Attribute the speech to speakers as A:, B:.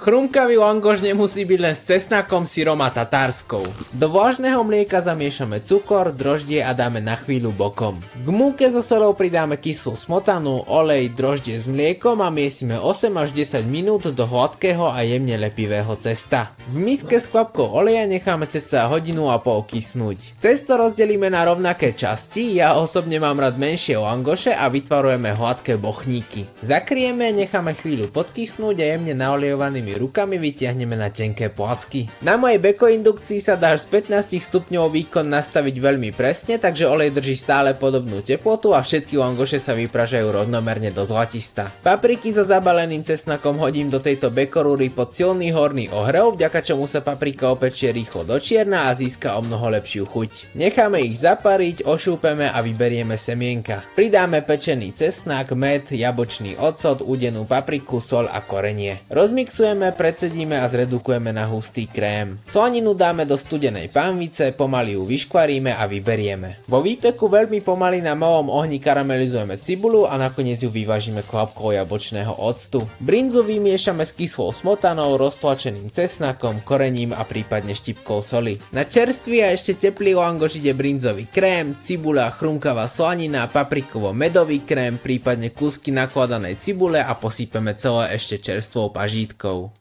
A: Chrumkavý langoš nemusí byť len s cesnakom, syrom a tatárskou. Do vlažného mlieka zamiešame cukor, droždie a dáme na chvíľu bokom. K múke so solou pridáme kyslú smotanu, olej, droždie s mliekom a miesime 8 až 10 minút do hladkého a jemne lepivého cesta. V miske s kvapkou oleja necháme cca hodinu a pol kysnúť. Cesto rozdelíme na rovnaké časti, ja osobne mám rád menšie langoše a vytvarujeme hladké bochníky. Zakrieme, necháme chvíľu podkysnúť a jemne naolejovanými rukami vytiahneme na tenké placky. Na mojej beko indukcii sa dá až z 15 stupňov výkon nastaviť veľmi presne, takže olej drží stále podobnú teplotu a všetky langoše sa vypražajú rovnomerne do zlatista. Papriky so zabaleným cesnakom hodím do tejto bekorúry pod silný horný ohrev, vďaka čomu sa paprika opečie rýchlo do čierna a získa o mnoho lepšiu chuť. Necháme ich zapariť, ošúpeme a vyberieme semienka. Pridáme pečený cesnak, med, jablčný ocot, udenú papriku, soľ a korenie. Rozmixujeme, precedíme a zredukujeme na hustý krém. Slaninu dáme do studenej pánvice, pomaly ju vyškvaríme a vyberieme. Vo výpeku veľmi pomaly na malom ohni karamelizujeme cibulu a nakoniec ju vyvážime kvapkou jablčného octu. Brinzu vymiešame s kyslou smotanou, roztlačeným cesnakom, korením a prípadne štipkou soli. Na čerstvý a ešte teplý langoš ide brinzový krém, cibuľa, chrumkavá slanina, paprikovo-medový krém, prípadne kúsky nakladanej cibule a posypeme celé ešte čerstvou pažítkou.